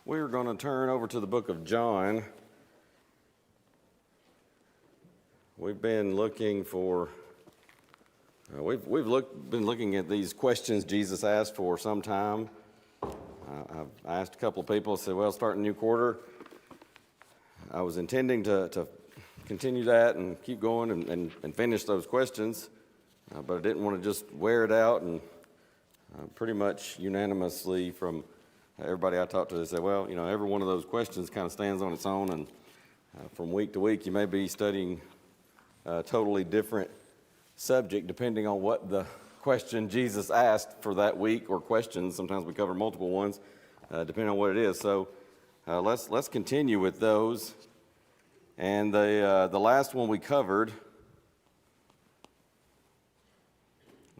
We're going to turn over to the book of John. We've been looking for, we've been looking at these questions Jesus asked for some time. I've asked a couple of people, said, well, starting a new quarter, I was intending to continue that and keep going and finish those questions, but I didn't want to just wear it out, and pretty much unanimously from everybody I talked to, they said, well, every one of those questions kind of stands on its own, and from week to week you may be studying a totally different subject depending on what the question Jesus asked for that week, or questions. Sometimes we cover multiple ones depending on what it is. So let's continue with those. And the last one we covered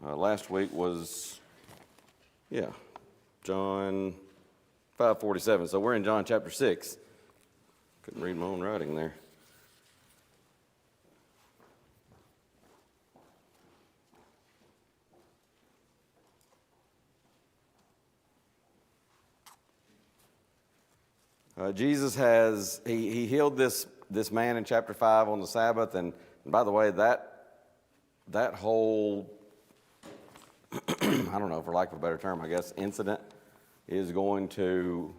last week was, John 5:47. So we're in John chapter 6. Couldn't read my own writing there. Jesus he healed this man in chapter 5 on the Sabbath, and by the way, that whole, I don't know, for lack of a better term, I guess, incident is going to,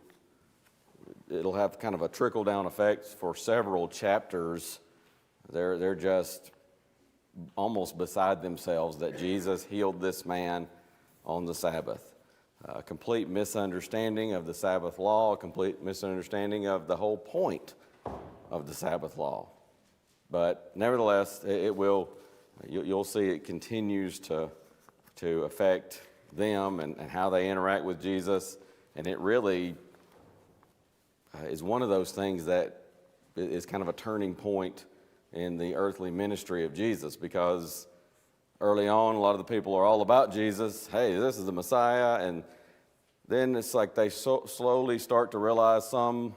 it'll have kind of a trickle-down effect for several chapters. They're just almost beside themselves that Jesus healed this man on the Sabbath. A complete misunderstanding of the Sabbath law, a complete misunderstanding of the whole point of the Sabbath law. But nevertheless, you'll see it continues to affect them and how they interact with Jesus. And it really is one of those things that is kind of a turning point in the earthly ministry of Jesus, because early on, a lot of the people are all about Jesus. Hey, this is the Messiah. And then it's like they slowly start to realize, some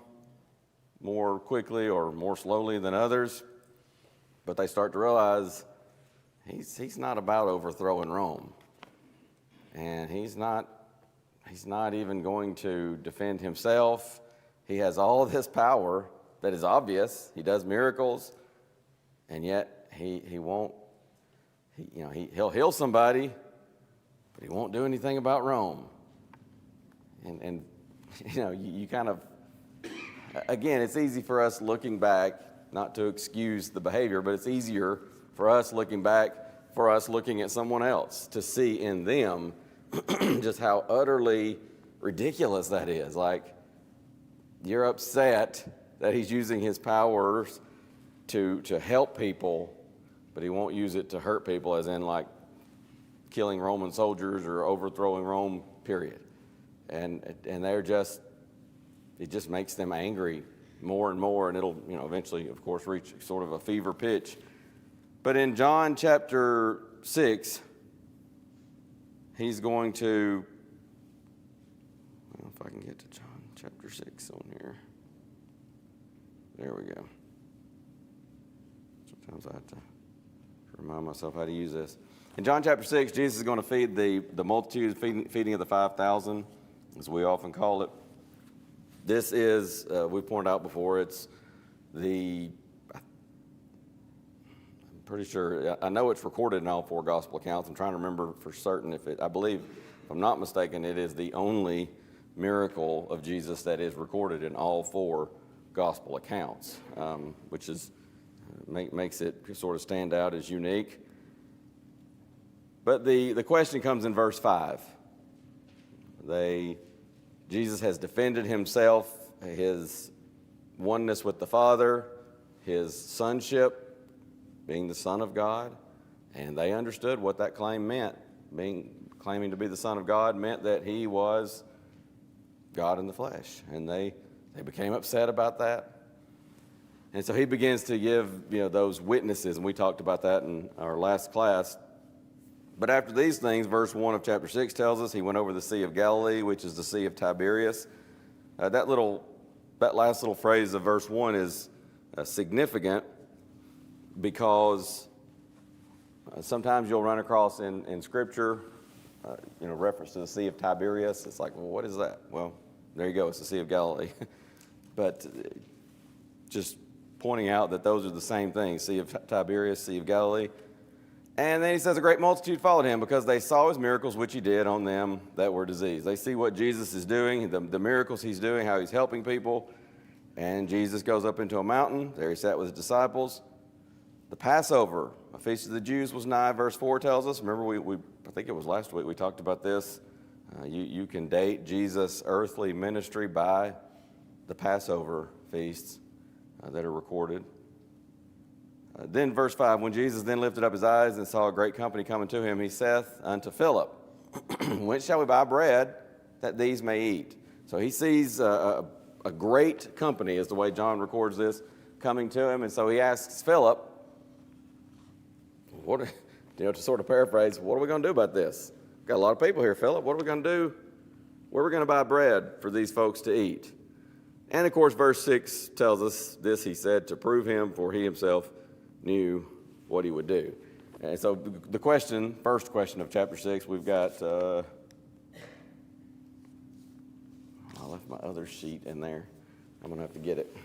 more quickly or more slowly than others, but they start to realize he's not about overthrowing Rome. And he's not even going to defend himself. He has all of this power that is obvious. He does miracles, and yet he won't. He'll heal somebody, but he won't do anything about Rome. And you kind of, again, it's easy for us looking back, not to excuse the behavior, but it's easier for us looking back, for us looking at someone else, to see in them just how utterly ridiculous that is. Like, you're upset that he's using his powers to help people, but he won't use it to hurt people, as in like killing Roman soldiers or overthrowing Rome, period. And it just makes them angry more and more, and it'll eventually, of course, reach sort of a fever pitch. But in John chapter 6, he's going to, I don't know if I can get to John chapter 6 on here. There we go. Sometimes I have to remind myself how to use this. In John chapter 6, Jesus is going to feed the multitude, feeding of the 5,000, as we often call it. This is, we pointed out before, it's I'm pretty sure, I know it's recorded in all four gospel accounts. I'm trying to remember for certain I believe, if I'm not mistaken, it is the only miracle of Jesus that is recorded in all four gospel accounts, which is makes it sort of stand out as unique. But the question comes in verse 5. Jesus has defended himself, his oneness with the Father, his sonship, being the Son of God, and they understood what that claim meant. Claiming to be the Son of God meant that he was God in the flesh, and they became upset about that. And so he begins to give those witnesses, and we talked about that in our last class. But after these things, verse 1 of chapter 6 tells us he went over the Sea of Galilee, which is the Sea of Tiberias. That last little phrase of verse 1 is significant, because sometimes you'll run across in Scripture, reference to the Sea of Tiberias. It's like, well, what is that? Well, there you go, it's the Sea of Galilee. But just pointing out that those are the same things, Sea of Tiberias, Sea of Galilee. And then he says, a great multitude followed him because they saw his miracles which he did on them that were diseased. They see what Jesus is doing, the miracles he's doing, how he's helping people. And Jesus goes up into a mountain. There he sat with his disciples. The Passover, a feast of the Jews, was nigh, verse 4 tells us. Remember, I think it was last week we talked about this. You can date Jesus' earthly ministry by the Passover feasts that are recorded. Then verse 5, when Jesus then lifted up his eyes and saw a great company coming to him, he saith unto Philip, whence shall we buy bread that these may eat? So he sees a great company, is the way John records this, coming to him. And so he asks Philip, to sort of paraphrase, what are we going to do about this? Got a lot of people here, Philip. What are we going to do? Where are we going to buy bread for these folks to eat? And of course, verse 6 tells us this, he said, to prove him, for he himself knew what he would do. And so the first question of chapter 6, we've got, I left my other sheet in there. I'm going to have to get it.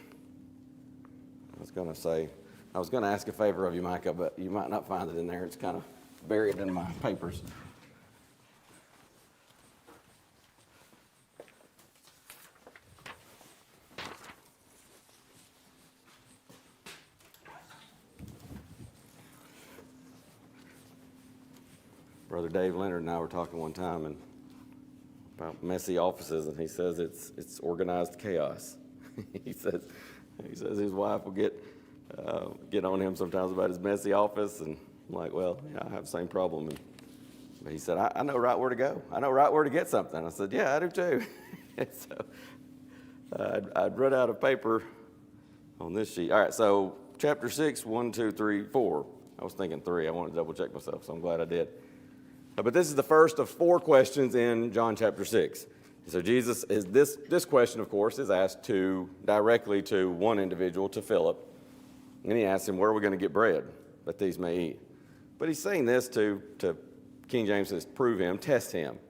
I was going to ask a favor of you, Micah, but you might not find it in there. It's kind of buried in my papers. Brother Dave Leonard and I were talking one time about messy offices, and he says it's organized chaos. he says his wife will get on him sometimes about his messy office, and I'm like, well, yeah, I have the same problem. But he said, I know right where to go. I know right where to get something. I said, yeah, I do too. So I'd run out of paper on this sheet. All right, so chapter 6, 1, 2, 3, 4. I was thinking 3. I wanted to double check myself, so I'm glad I did. But this is the first of 4 questions in John chapter 6. So Jesus is this question, of course, is asked directly to one individual, to Philip. And he asks him, where are we going to get bread that these may eat? But he's saying this to King James says, prove him, test him.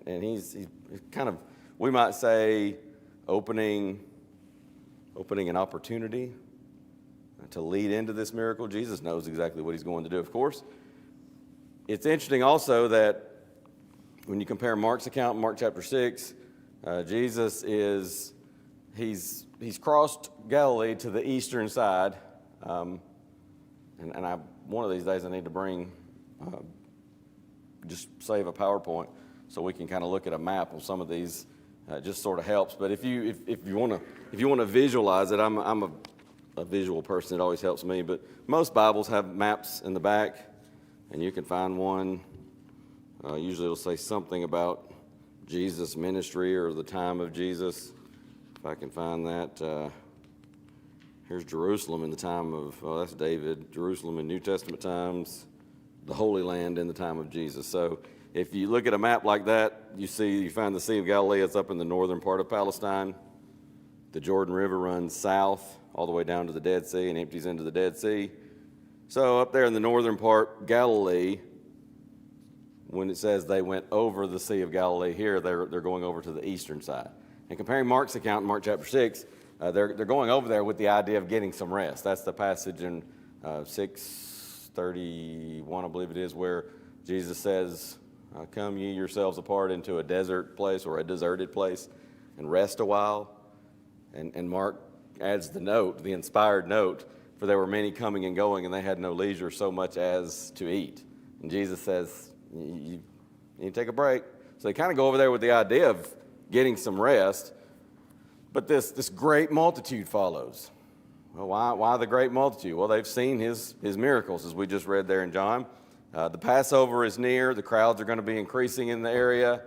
And he's kind of, we might say, opening an opportunity to lead into this miracle. Jesus knows exactly what he's going to do, of course. It's interesting also that when you compare Mark's account, Mark chapter 6, Jesus he's crossed Galilee to the eastern side, and one of these days I need to bring, just save a PowerPoint so we can kind of look at a map of some of these. Just sort of helps. But if you want to visualize it, I'm a visual person. It always helps me. But most Bibles have maps in the back. And you can find one, usually it'll say something about Jesus' ministry or the time of Jesus. If I can find that. Here's Jerusalem in the time of, that's David. Jerusalem in New Testament times. The Holy Land in the time of Jesus. So if you look at a map like that, you find the Sea of Galilee. It's up in the northern part of Palestine. The Jordan River runs south all the way down to the Dead Sea and empties into the Dead Sea. So up there in the northern part, Galilee, when it says they went over the Sea of Galilee here, they're going over to the eastern side. And comparing Mark's account in Mark chapter 6, they're going over there with the idea of getting some rest. That's the passage in 6:31, I believe it is, where Jesus says, come ye yourselves apart into a desert place or a deserted place and rest a while. And Mark adds the inspired note, for there were many coming and going, and they had no leisure so much as to eat. And Jesus says, you need to take a break. So they kind of go over there with the idea of getting some rest. But this great multitude follows. Well, why the great multitude? Well, they've seen his miracles, as we just read there in John. The Passover is near. The crowds are going to be increasing in the area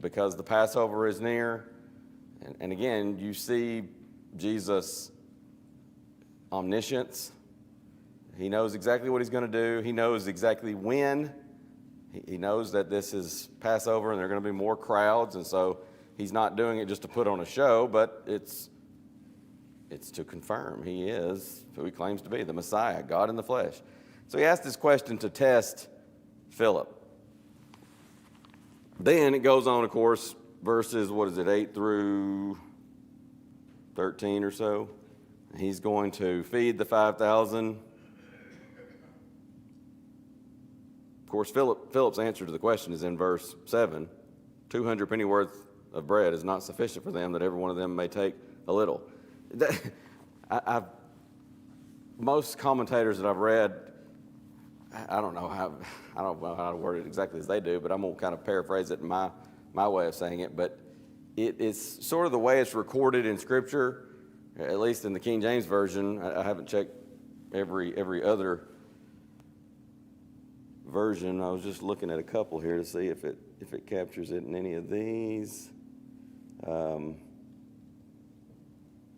because the Passover is near. And again, you see Jesus' omniscience. He knows exactly what he's going to do. He knows exactly when. He knows that this is Passover and there are going to be more crowds, and so he's not doing it just to put on a show, but it's to confirm he is who he claims to be, the Messiah, God in the flesh. So he asked this question to test Philip. Then it goes on, of course, verses, 8 through 13 or so. He's going to feed the 5,000. Of course, Philip's answer to the question is in verse 7. 200 pennyworth of bread is not sufficient for them, that every one of them may take a little. Most commentators that I've read, I don't know how to word it exactly as they do, but I'm going to kind of paraphrase it in my way of saying it. But it's sort of the way it's recorded in Scripture, at least in the King James Version. I haven't checked every other version. I was just looking at a couple here to see if it captures it in any of these. I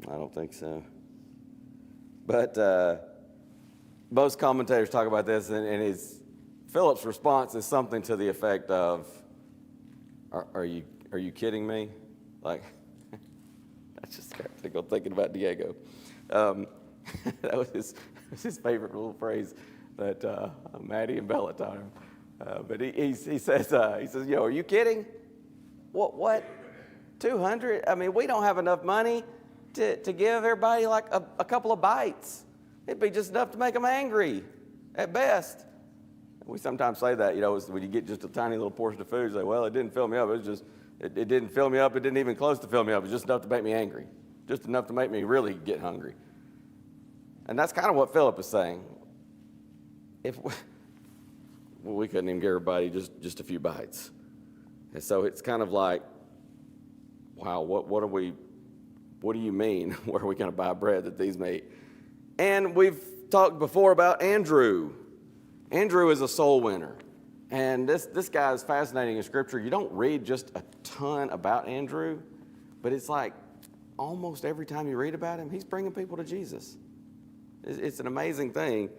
don't think so. But most commentators talk about this, and Philip's response is something to the effect of, "Are you kidding me?" Like, I just got to go thinking about Diego. That was his favorite little phrase that Maddie and Bella taught him. But he says, "Yo, are you kidding? What? 200? I mean, we don't have enough money to give everybody like a couple of bites. It'd be just enough to make them angry, at best." We sometimes say that, when you get just a tiny little portion of food, you say, "Well, it didn't fill me up. It didn't fill me up. It didn't even close to fill me up. It's just enough to make me angry, just enough to make me really get hungry." And that's kind of what Philip is saying. We couldn't even give everybody just a few bites. And so it's kind of like, wow, what do you mean? Where are we going to buy bread that these may eat? And we've talked before about Andrew. Andrew is a soul winner. And this guy is fascinating in Scripture. You don't read just a ton about Andrew, but it's like almost every time you read about him, he's bringing people to Jesus. It's an amazing thing.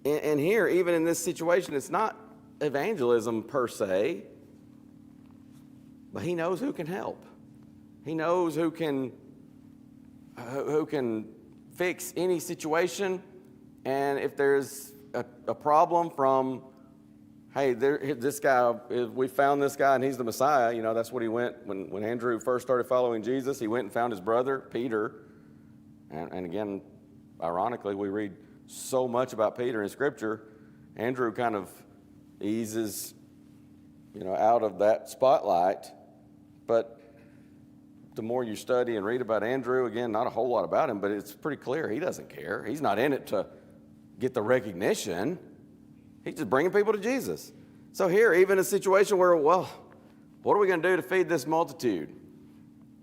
And here, even in this situation, it's not evangelism per se, but he knows who can help. He knows who can fix any situation. And if there's a problem from, hey, this guy, we found this guy and he's the Messiah, that's what he went, when Andrew first started following Jesus, he went and found his brother, Peter. And again, ironically, we read so much about Peter in Scripture. Andrew kind of eases, out of that spotlight. But the more you study and read about Andrew, again, not a whole lot about him, but it's pretty clear he doesn't care. He's not in it to get the recognition. He's just bringing people to Jesus. So here, even a situation where, well, what are we going to do to feed this multitude?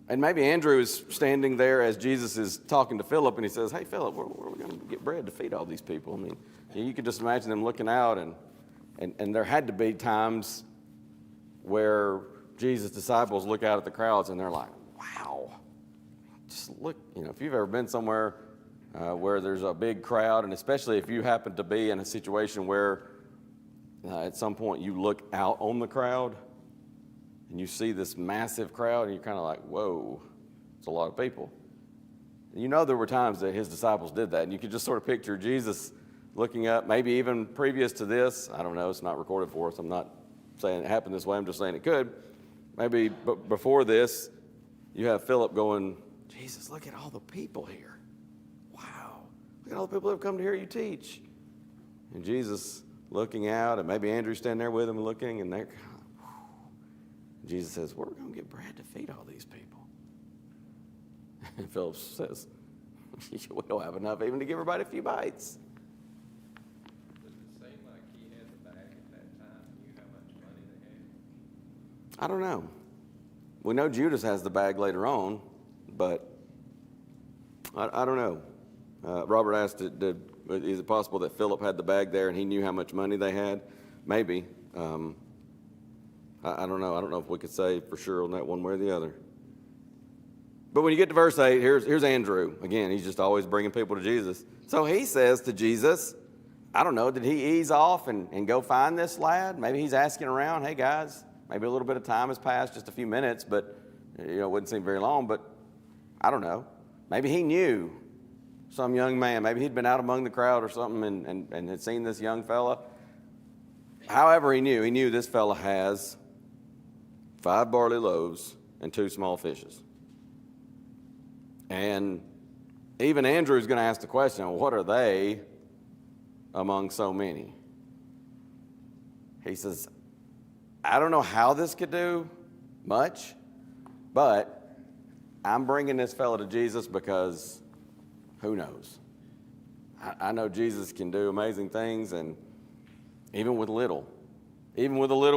And maybe Andrew is standing there as Jesus is talking to Philip, and he says, "Hey, Philip, where are we going to get bread to feed all these people?" I mean, you could just imagine them looking out, and there had to be times where Jesus' disciples look out at the crowds, and they're like, "Wow, just look." If you've ever been somewhere where there's a big crowd, and especially if you happen to be in a situation where at some point you look out on the crowd, and you see this massive crowd, and you're kind of like, whoa, it's a lot of people. And there were times that his disciples did that, and you could just sort of picture Jesus looking up, maybe even previous to this. I don't know, it's not recorded for us. I'm not saying it happened this way, I'm just saying it could. Maybe before this, you have Philip going, "Jesus, look at all the people here. Wow, look at all the people that have come to hear you teach." And Jesus looking out, and maybe Andrew standing there with him and looking, and they're Jesus says, "Where are we going to get bread to feed all these people?" And Philip says, "We don't have enough even to give everybody a few bites." Does it seem like he had the bag at that time and knew how much money they had? I don't know. We know Judas has the bag later on, but I don't know. Robert asked, is it possible that Philip had the bag there and he knew how much money they had? Maybe. I don't know. I don't know if we could say for sure on that one way or the other. But when you get to verse 8, here's Andrew. Again, he's just always bringing people to Jesus. So he says to Jesus, I don't know, did he ease off and go find this lad? Maybe he's asking around, "Hey, guys, maybe a little bit of time has passed, just a few minutes, but it wouldn't seem very long." But I don't know. Maybe he knew some young man. Maybe he'd been out among the crowd or something and had seen this young fella. However he knew this fella has 5 barley loaves and 2 small fishes. And even Andrew's going to ask the question, what are they among so many? He says, I don't know how this could do much, but I'm bringing this fellow to Jesus because who knows? I know Jesus can do amazing things, and even with a little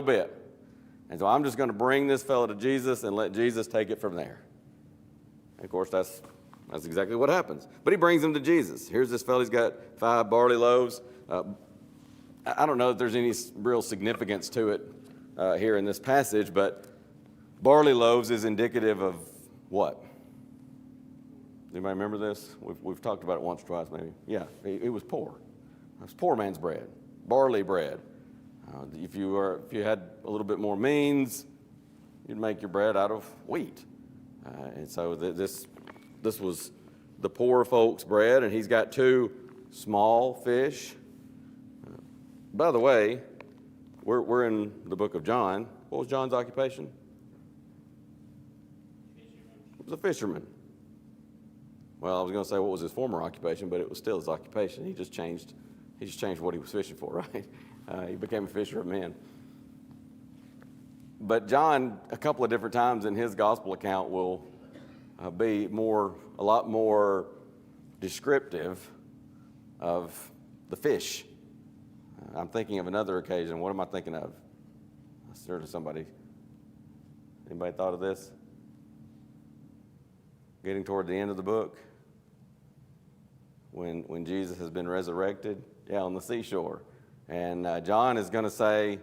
bit. And so I'm just going to bring this fellow to Jesus and let Jesus take it from there. And of course, that's exactly what happens. But he brings him to Jesus. Here's this fellow. He's got 5 barley loaves. I don't know if there's any real significance to it here in this passage, but barley loaves is indicative of what? Anybody remember this? We've talked about it once or twice, maybe. Yeah, it was poor. It was poor man's bread, barley bread. If you had a little bit more means, you'd make your bread out of wheat. And so this was the poor folks' bread, and he's got 2 small fish. By the way, we're in the book of John. What was John's occupation? He was a fisherman. Well, I was going to say what was his former occupation, but it was still his occupation. He just changed what he was fishing for, right? He became a fisher of men. But John, a couple of different times in his gospel account, will be a lot more descriptive of the fish. I'm thinking of another occasion. What am I thinking of? I stirred to somebody. Anybody thought of this? Getting toward the end of the book, when Jesus has been resurrected, on the seashore. And John is going to say,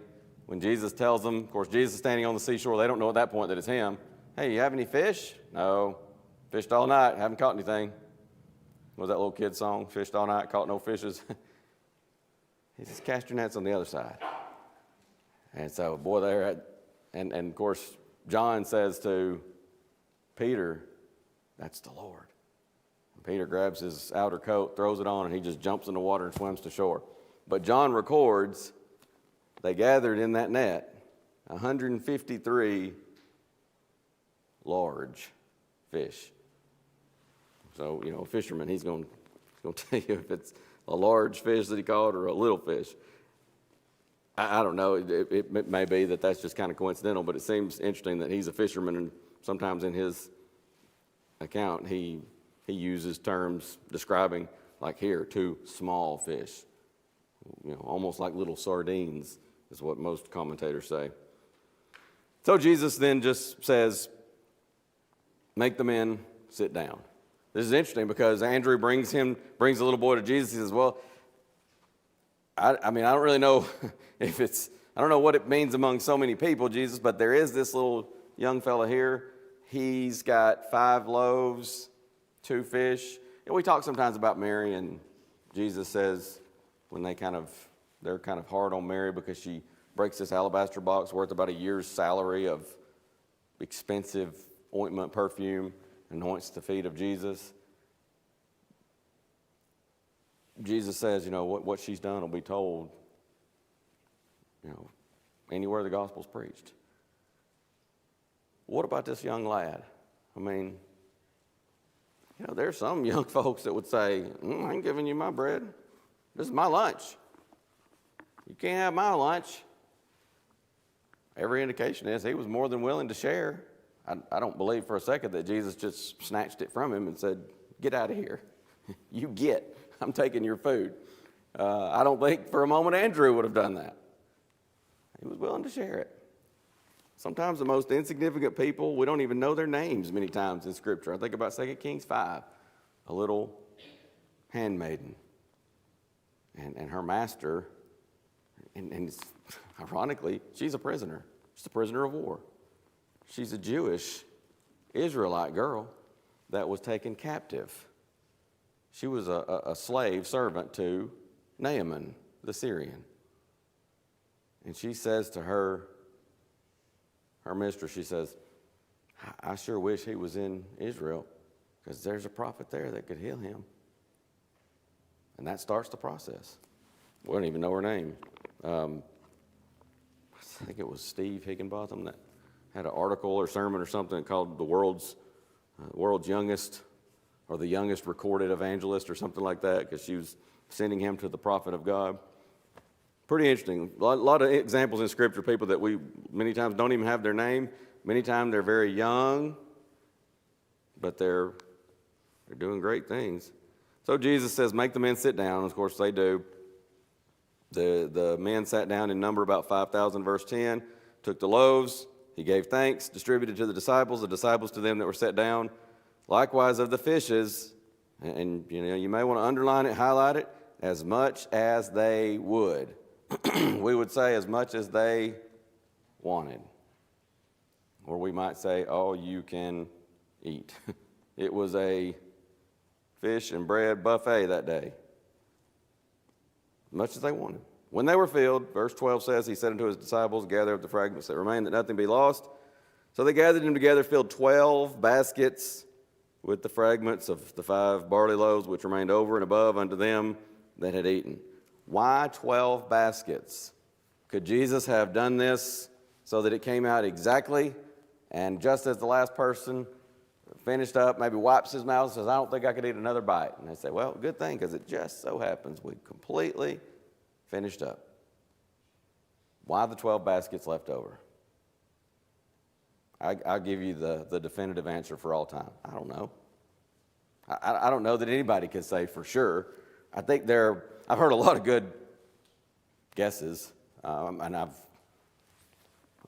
when Jesus tells them, of course, Jesus is standing on the seashore. They don't know at that point that it's him. Hey, you have any fish? No. Fished all night. Haven't caught anything. What was that little kid song? Fished all night, caught no fishes. He says, cast your nets on the other side. And so, boy, and of course, John says to Peter, that's the Lord. And Peter grabs his outer coat, throws it on, and he just jumps in the water and swims to shore. But John records they gathered in that net 153 large fish. So, a fisherman, he's going to tell you if it's a large fish that he caught or a little fish. I don't know. It may be that that's just kind of coincidental, but it seems interesting that he's a fisherman, and sometimes in his account he uses terms describing, like here, 2 small fish. Almost like little sardines is what most commentators say. So Jesus then just says, make the men sit down. This is interesting because Andrew brings the little boy to Jesus. He says, well, I don't really know I don't know what it means among so many people, Jesus, but there is this little young fella here. He's got 5 loaves, 2 fish. We talk sometimes about Mary, and Jesus says when they're kind of hard on Mary because she breaks this alabaster box worth about a year's salary of expensive ointment perfume, anoints the feet of Jesus. Jesus says, what she's done will be told, anywhere the gospel's preached. What about this young lad? There's some young folks that would say, I ain't giving you my bread. This is my lunch. You can't have my lunch. Every indication is he was more than willing to share. I don't believe for a second that Jesus just snatched it from him and said, get out of here. I'm taking your food. I don't think for a moment Andrew would have done that. He was willing to share it. Sometimes the most insignificant people, we don't even know their names many times in Scripture. I think about 2 Kings 5, a little handmaiden. And her master, and ironically, she's a prisoner. She's a prisoner of war. She's a Jewish Israelite girl that was taken captive. She was a slave servant to Naaman, the Syrian. And she says to her mistress, she says, I sure wish he was in Israel because there's a prophet there that could heal him. And that starts the process. We don't even know her name. I think it was Steve Higginbotham that had an article or sermon or something called the world's youngest, or the youngest recorded evangelist or something like that, because she was sending him to the prophet of God. Pretty interesting. A lot of examples in Scripture, people that we many times don't even have their name. Many times they're very young, but they're doing great things. So Jesus says, make the men sit down. Of course, they do. The men sat down in number about 5,000, verse 10, took the loaves, he gave thanks, distributed to the disciples to them that were set down. Likewise of the fishes, and you may want to underline it, highlight it, as much as they would. We would say as much as they wanted. Or we might say, all you can eat. It was a fish and bread buffet that day. As much as they wanted. When they were filled, verse 12 says, he said unto his disciples, gather up the fragments that remain, that nothing be lost. So they gathered them together, filled 12 baskets with the fragments of the 5 barley loaves which remained over and above unto them that had eaten. Why 12 baskets? Could Jesus have done this so that it came out exactly, and just as the last person finished up, maybe wipes his mouth and says, I don't think I could eat another bite. And they say, well, good thing, because it just so happens we completely finished up. Why the 12 baskets left over? I'll give you the definitive answer for all time. I don't know. I don't know that anybody can say for sure. I think I've heard a lot of good guesses, and I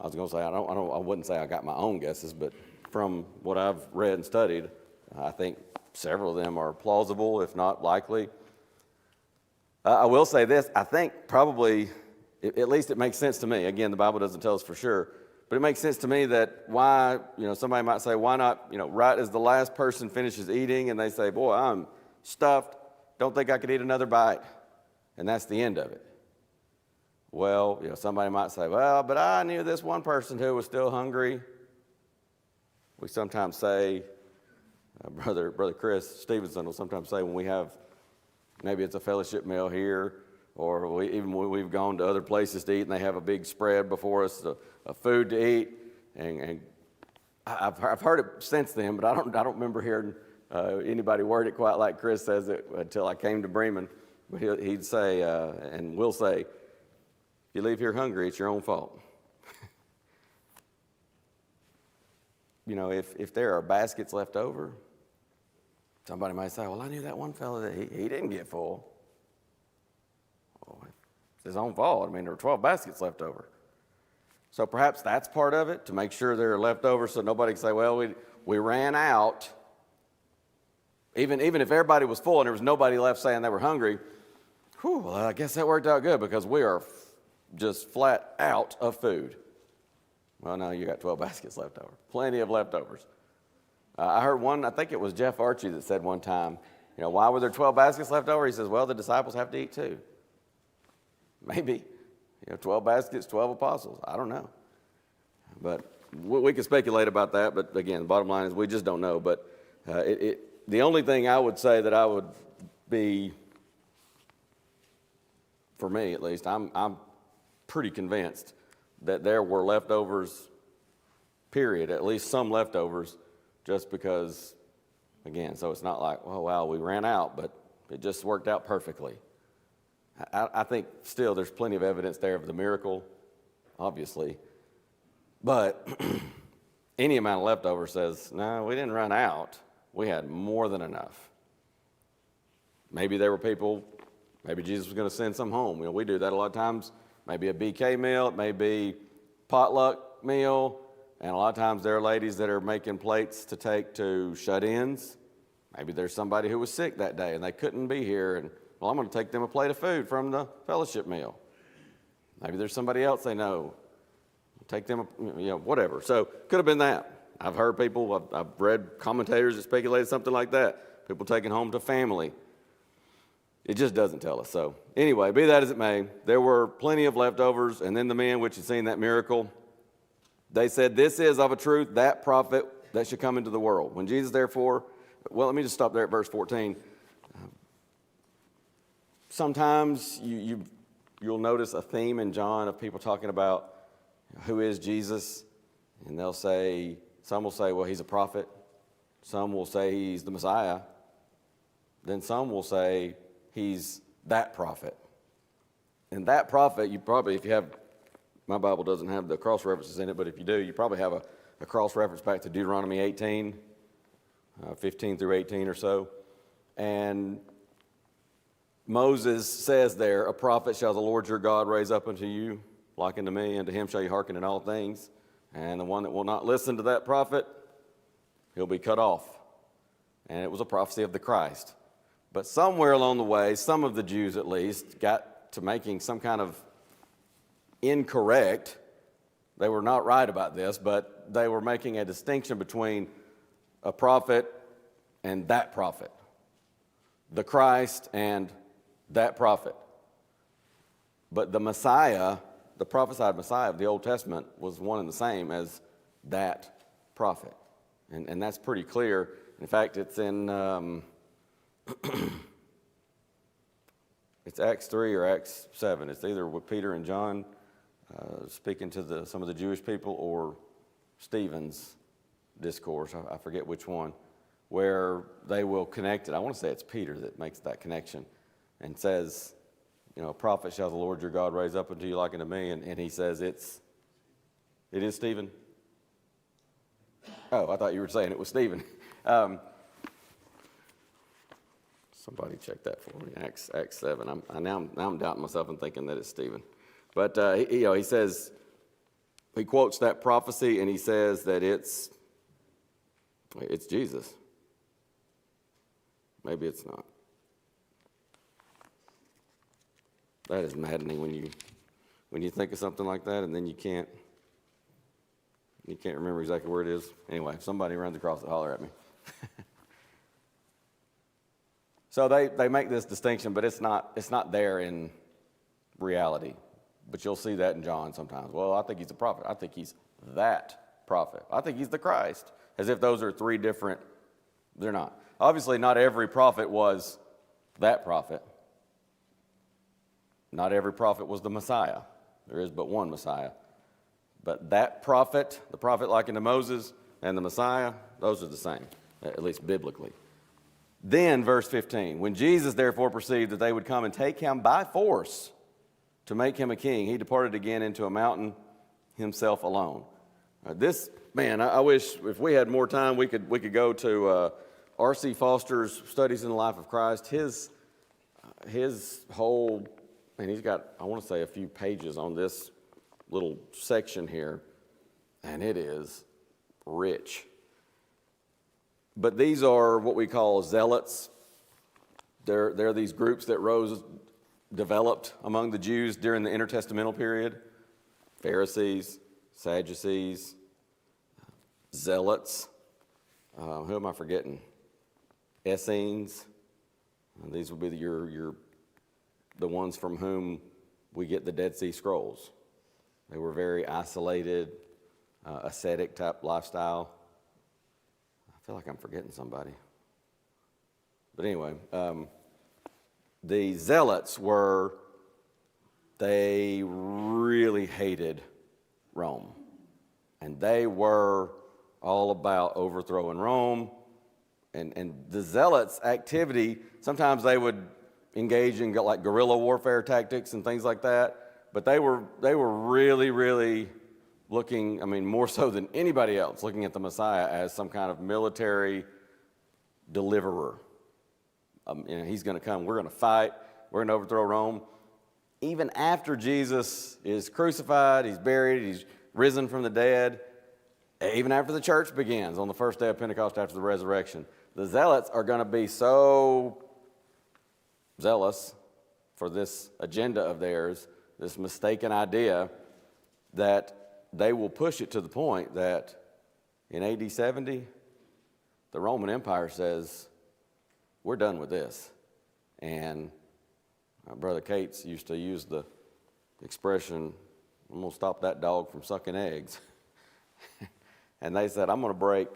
was going to say I wouldn't say I got my own guesses, but from what I've read and studied, I think several of them are plausible, if not likely. I will say this: I think probably, at least it makes sense to me. Again, the Bible doesn't tell us for sure, but it makes sense to me that why, somebody might say, why not, right as the last person finishes eating and they say, boy, I'm stuffed, don't think I could eat another bite, and that's the end of it. Well, somebody might say, well, but I knew this one person who was still hungry. We sometimes say, Brother Chris Stevenson will sometimes say when we have, maybe it's a fellowship meal here, or even when we've gone to other places to eat and they have a big spread before us of food to eat, and I've heard it since then, but I don't remember hearing anybody word it quite like Chris says it until I came to Bremen. But he'd say, and we'll say, if you leave here hungry, it's your own fault. If there are baskets left over, somebody might say, well, I knew that one fellow that he didn't get full. Well, it's his own fault. There were 12 baskets left over. So perhaps that's part of it, to make sure they're left over so nobody can say, well, we ran out. Even if everybody was full and there was nobody left saying they were hungry, well, I guess that worked out good because we are just flat out of food. Well, no, you got 12 baskets left over. Plenty of leftovers. I heard one, I think it was Jeff Archie that said one time, why were there 12 baskets left over? He says, well, the disciples have to eat too. Maybe. 12 baskets, 12 apostles. I don't know. But we can speculate about that. But again, the bottom line is we just don't know. But the only thing I would say that I would be, for me at least, I'm pretty convinced that there were leftovers, period, at least some leftovers, just because, again, so it's not like, oh, wow, we ran out, but it just worked out perfectly. I think still there's plenty of evidence there of the miracle, obviously, but any amount of leftovers says, no, we didn't run out. We had more than enough. Maybe there were people, maybe Jesus was going to send some home. We do that a lot of times. Maybe a BK meal, it may be potluck meal, and a lot of times there are ladies that are making plates to take to shut-ins. Maybe there's somebody who was sick that day and they couldn't be here, and well, I'm going to take them a plate of food from the fellowship meal. Maybe there's somebody else they know. Take them, whatever. So could have been that. I've heard people, I've read commentators that speculated something like that. People taken home to family. It just doesn't tell us. So anyway, be that as it may, there were plenty of leftovers, and then the men which had seen that miracle, they said, this is of a truth that prophet that should come into the world. When Jesus therefore, well, let me just stop there at verse 14. Sometimes you'll notice a theme in John of people talking about who is Jesus. And they'll say, some will say, well, he's a prophet. Some will say he's the Messiah. Then some will say he's that prophet. And that prophet, you probably, if you have, my Bible doesn't have the cross references in it, but if you do, you probably have a cross reference back to Deuteronomy 18, 15 through 18 or so. And Moses says there, a prophet shall the Lord your God raise up unto you, like unto me, and to him shall you hearken in all things. And the one that will not listen to that prophet, he'll be cut off. And it was a prophecy of the Christ. But somewhere along the way, some of the Jews at least got to making some kind of incorrect, they were not right about this, but they were making a distinction between a prophet and that prophet, the Christ and that prophet. But the Messiah, the prophesied Messiah of the Old Testament, was one and the same as that prophet. And that's pretty clear. In fact, it's in it's Acts 3 or Acts 7. It's either with Peter and John speaking to some of the Jewish people, or Stephen's discourse, I forget which one, where they will connect it. I want to say it's Peter that makes that connection and says, you know, a prophet shall the Lord your God raise up unto you like unto me. And he says it is Stephen. Oh, I thought you were saying it was Stephen. Somebody check that for me. Acts 7. Now I'm doubting myself and thinking that it's Stephen. But he says, he quotes that prophecy and he says that it's Jesus. Maybe it's not. That is maddening when you think of something like that and then you can't remember exactly where it is. Anyway, if somebody runs across it, holler at me. So they make this distinction, but it's not there in reality. But you'll see that in John sometimes. Well, I think he's a prophet. I think he's that prophet. I think he's the Christ. As if those are three different. They're not. Obviously, not every prophet was that prophet. Not every prophet was the Messiah. There is but one Messiah. But that prophet, the prophet like unto Moses, and the Messiah, those are the same, at least biblically. Then, verse 15, when Jesus therefore perceived that they would come and take him by force to make him a king, he departed again into a mountain himself alone. I wish if we had more time, we could go to R.C. Foster's Studies in the Life of Christ. His whole, and he's got, I want to say, a few pages on this little section here, and it is rich. But these are what we call zealots. They're these groups that developed among the Jews during the intertestamental period. Pharisees, Sadducees, zealots. Who am I forgetting? Essenes. These would be the ones from whom we get the Dead Sea Scrolls. They were very isolated, ascetic type lifestyle. I feel like I'm forgetting somebody. But anyway, the zealots they really hated Rome. And they were all about overthrowing Rome. And the zealots' activity, sometimes they would engage in like guerrilla warfare tactics and things like that. But they were really, really looking, more so than anybody else, looking at the Messiah as some kind of military deliverer. He's going to come. We're going to fight. We're going to overthrow Rome. Even after Jesus is crucified, he's buried, he's risen from the dead, even after the church begins on the first day of Pentecost after the resurrection, the zealots are going to be so zealous for this agenda of theirs, this mistaken idea, that they will push it to the point that in AD 70, the Roman Empire says, we're done with this. And Brother Cates used to use the expression, I'm going to stop that dog from sucking eggs. And they said, I'm going to break,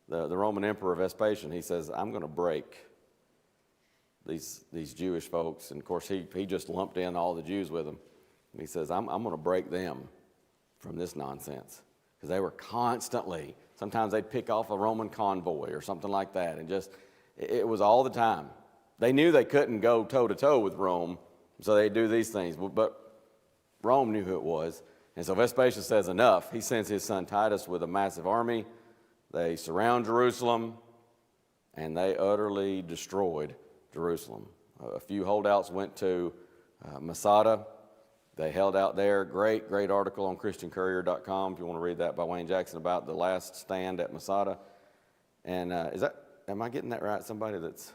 the Roman Emperor Vespasian, he says, I'm going to break these Jewish folks. And of course, he just lumped in all the Jews with him. And he says, I'm going to break them from this nonsense. because they were constantly, sometimes they'd pick off a Roman convoy or something like that, and just, it was all the time. They knew they couldn't go toe-to-toe with Rome, so they'd do these things, but Rome knew who it was. And so Vespasian says enough. He sends his son Titus with a massive army. They surround Jerusalem, and they utterly destroyed Jerusalem. A few holdouts went to Masada. They held out there. Great article on ChristianCourier.com if you want to read that by Wayne Jackson about the last stand at Masada. And am I getting that right? Somebody that's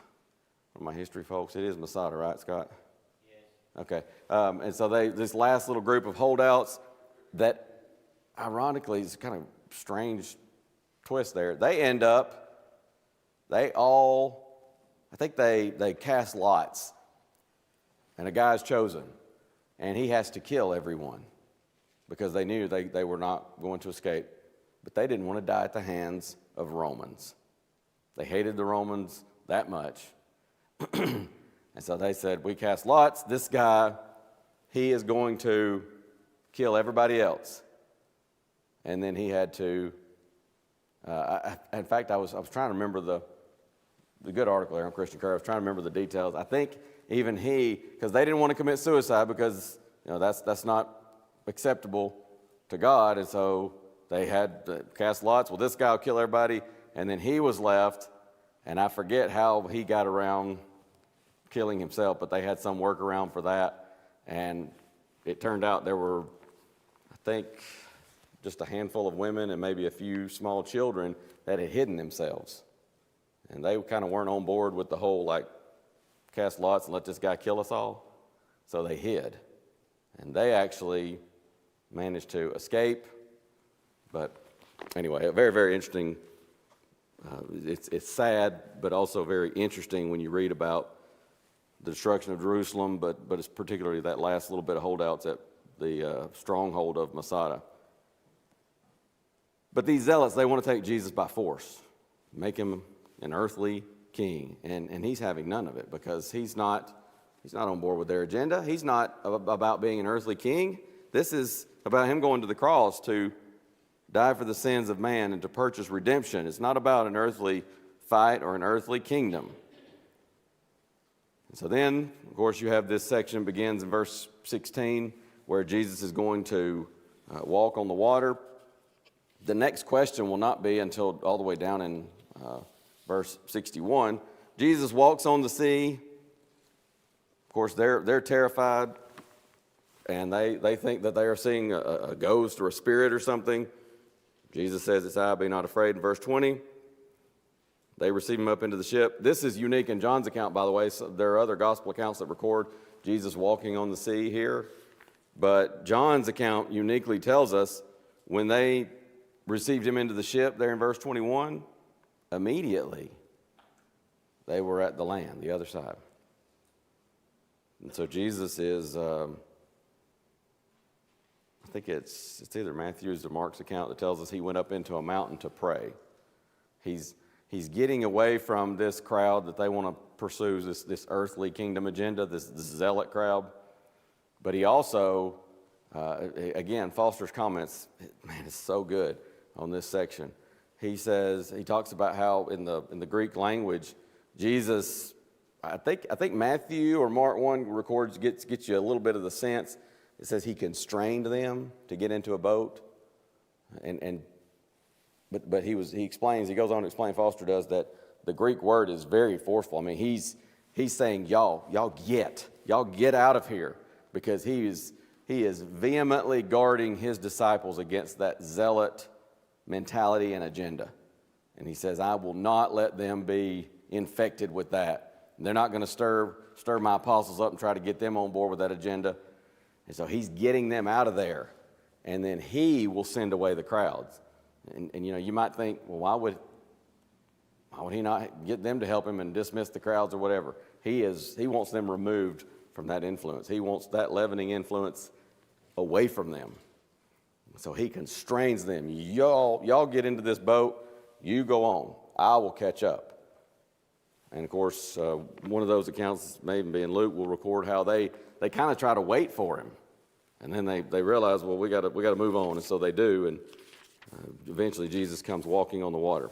from my history folks, it is Masada, right, Scott? Yes. Okay. And so this last little group of holdouts that ironically is kind of strange twist there. They end up, I think they cast lots, and a guy's chosen, and he has to kill everyone because they knew they were not going to escape. But they didn't want to die at the hands of Romans. They hated the Romans that much. And so they said, we cast lots. This guy, he is going to kill everybody else. And then he had to, in fact, I was trying to remember the good article there on Christian Courier. I was trying to remember the details. I think even because they didn't want to commit suicide because, that's not acceptable to God. And so they had to cast lots. Well, this guy will kill everybody. And then he was left. And I forget how he got around killing himself, but they had some workaround for that. And it turned out there were, I think, just a handful of women and maybe a few small children that had hidden themselves. And they kind of weren't on board with the whole, cast lots and let this guy kill us all. So they hid. And they actually managed to escape. But anyway, a very, very interesting, it's sad, but also very interesting when you read about the destruction of Jerusalem, but it's particularly that last little bit of holdouts at the stronghold of Masada. But these zealots, they want to take Jesus by force, make him an earthly king, and he's having none of it because he's not on board with their agenda. He's not about being an earthly king. This is about him going to the cross to die for the sins of man and to purchase redemption. It's not about an earthly fight or an earthly kingdom. And so then, of course, you have this section begins in verse 16 where Jesus is going to walk on the water. The next question will not be until all the way down in verse 61. Jesus walks on the sea. Of course, they're terrified, and they think that they are seeing a ghost or a spirit or something. Jesus says, it's I, be not afraid, in verse 20. They receive him up into the ship. This is unique in John's account, by the way. So there are other gospel accounts that record Jesus walking on the sea here. But John's account uniquely tells us when they received him into the ship there in verse 21, immediately they were at the land, the other side. And so Jesus is, I think it's either Matthew's or Mark's account that tells us he went up into a mountain to pray. He's getting away from this crowd that they want to pursue, this earthly kingdom agenda, this zealot crowd. But he also, again, Foster's comments, man, it's so good on this section. He talks about how in the Greek language, Jesus, I think Matthew or Mark 1 records, gets you a little bit of the sense. It says he constrained them to get into a boat. But he goes on to explain, Foster does, that the Greek word is very forceful. I mean, he's saying, y'all get out of here, because he is vehemently guarding his disciples against that zealot mentality and agenda. And he says, I will not let them be infected with that. They're not going to stir my apostles up and try to get them on board with that agenda. And so he's getting them out of there, and then he will send away the crowds. And you might think, well, why would he not get them to help him and dismiss the crowds or whatever? He wants them removed from that influence. He wants that leavening influence away from them. So he constrains them. Y'all get into this boat. You go on. I will catch up. And of course, one of those accounts, maybe in Luke, will record how they kind of try to wait for him, and then they realize, well, we got to move on, and so they do. And Eventually, Jesus comes walking on the water.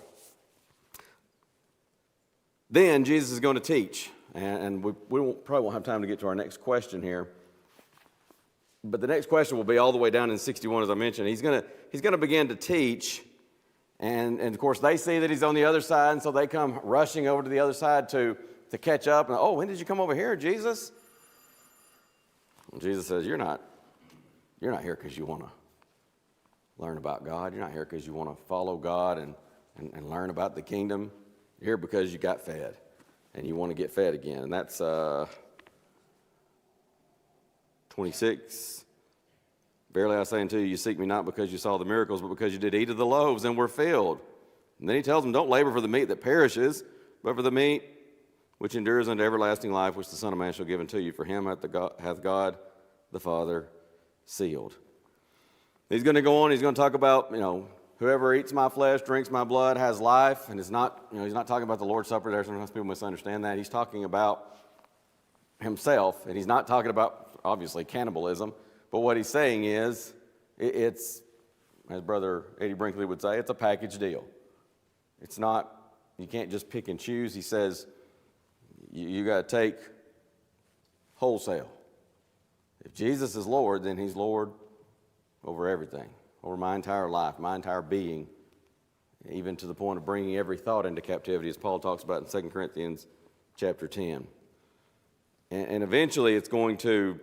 Then Jesus is going to teach, and we probably won't have time to get to our next question here. But the next question will be all the way down in 61, as I mentioned. He's going to begin to teach, and of course they see that he's on the other side, and so they come rushing over to the other side to catch up. And oh, when did you come over here, Jesus? And Jesus says, you're not here because you want to learn about God. You're not here because you want to follow God and learn about the kingdom. You're here because you got fed, and you want to get fed again. And that's 26. Verily I say unto you, you seek me not because you saw the miracles, but because you did eat of the loaves and were filled. And then he tells them, don't labor for the meat that perishes, but for the meat which endures unto everlasting life, which the Son of Man shall give unto you. For him hath God the Father sealed. He's going to go on. He's going to talk about, whoever eats my flesh, drinks my blood, has life. And it's not, he's not talking about the Lord's Supper there. Sometimes people misunderstand that. He's talking about himself, and he's not talking about, obviously, cannibalism. But what he's saying is, it's, as Brother Eddie Brinkley would say, it's a package deal. It's not, you can't just pick and choose. He says, you got to take wholesale. If Jesus is Lord, then he's Lord over everything, over my entire life, my entire being, even to the point of bringing every thought into captivity, as Paul talks about in 2 Corinthians chapter 10. And eventually it's going to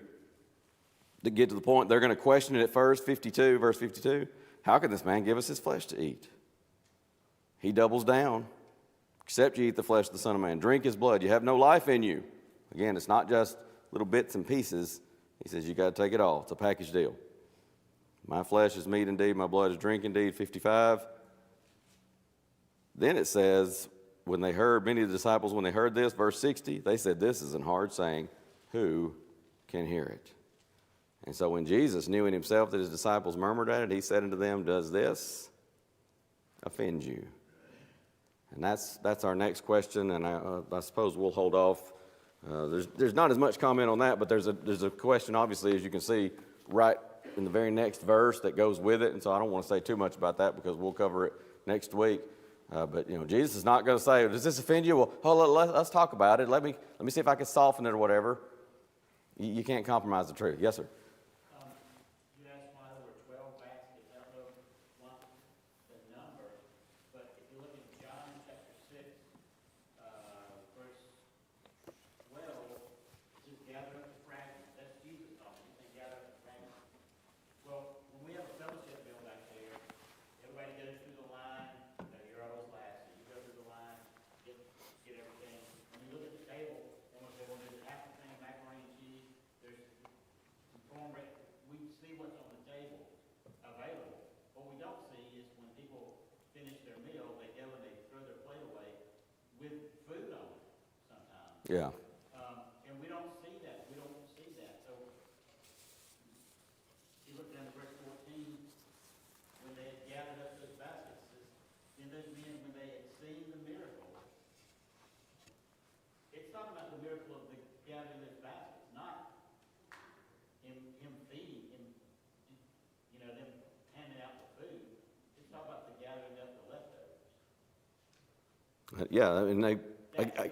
get to the point, they're going to question it at first, verse 52. How can this man give us his flesh to eat? He doubles down. Except you eat the flesh of the Son of Man, drink his blood, you have no life in you. Again, it's not just little bits and pieces. He says you got to take it all. It's a package deal. My flesh is meat indeed, my blood is drink indeed, 55. Then it says, many of the disciples, when they heard this, verse 60, they said, this is a hard saying, who can hear it? And so when Jesus knew in himself that his disciples murmured at it, he said unto them, does this offend you? And that's our next question, and I suppose we'll hold off. There's not as much comment on that, but there's a question, obviously, as you can see, right in the very next verse that goes with it, and so I don't want to say too much about that because we'll cover it next week. But Jesus is not going to say, does this offend you? Well, hold on, let's talk about it. Let me see if I can soften it or whatever. You can't compromise the truth. Yes, sir. You asked why there were 12 baskets. I don't know what the number, but if you look at John chapter 6, verse 12, it says, gather up the fragments. That's Jesus talking. He said, gather up the fragments. Well, when we have a fellowship meal back there, everybody goes through the line. You're always last. You go through the line, get everything. And we look at the table, and we'll say, well, there's half the thing macaroni and cheese. There's some cornbread. We see what's on the table available. What we don't see is when people finish their meal, they go and they throw their plate away with food on it sometimes. Yeah. And we don't see that. We don't see that. So you look down to verse 14, when they had gathered up those baskets, then those men, when they had seen the miracle, it's talking about the miracle of the gathering those baskets, not him feeding, them handing out the food. It's talking about the gathering up the leftovers. Yeah, I mean,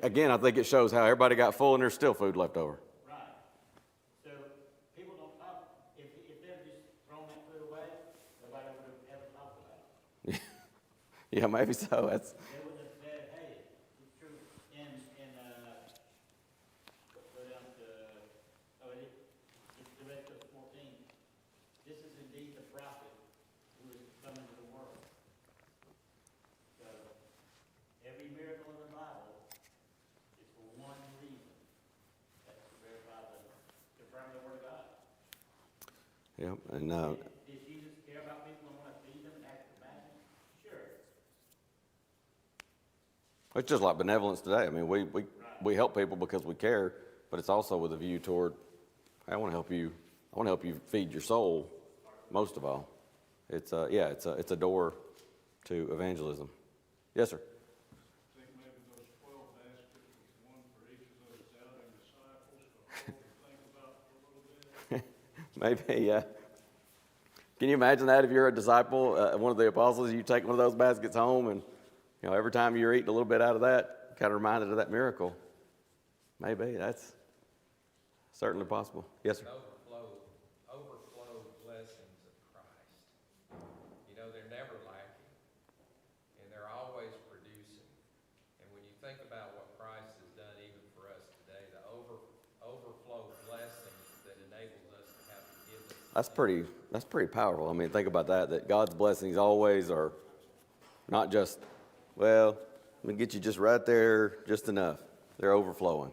again, I think it shows how everybody got full and there's still food left over. Right. So people don't talk. If they're just throwing that food away, nobody would have ever talked about it. Yeah, maybe so. That's They would have said, hey, it's true. Go down to, it's the rest of 14. This is indeed the prophet who is come into the world. So every miracle in the Bible is for one reason. That's to confirm the word of God. yeah, and Did Jesus care about people and want to feed them and act compassion? Sure. it's just like benevolence today. I mean, we help people because we care, but it's also with a view toward, I want to help you feed your soul. Most of all, it's a door to evangelism. Yes, sir. I think maybe those 12 baskets was one for each of those doubting disciples to hold and think about for a little bit. Maybe, yeah. Can you imagine that if you're a disciple, one of the apostles, you take one of those baskets home and, every time you're eating a little bit out of that, kind of reminded of that miracle? Maybe. That's certainly possible. Yes, sir. Overflow blessings of Christ. They're never lacking, and they're always producing. And when you think about what Christ has done even for us today, the overflow blessings that enables us to have forgiveness. That's pretty powerful. I mean, think about that God's blessings always are not just, well, let me get you just right there, just enough. They're overflowing.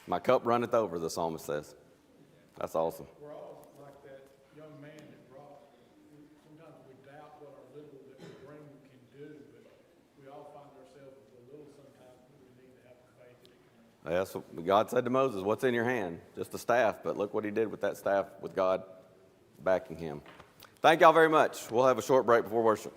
My cup runneth over, the psalmist says. That's awesome. We're all like that young man that brought, sometimes we doubt what our little that we bring can do, but we all find ourselves with a little sometimes, but we need to have the faith that it can. That's what God said to Moses, what's in your hand? Just a staff, but look what he did with that staff with God backing him. Thank y'all very much. We'll have a short break before worship.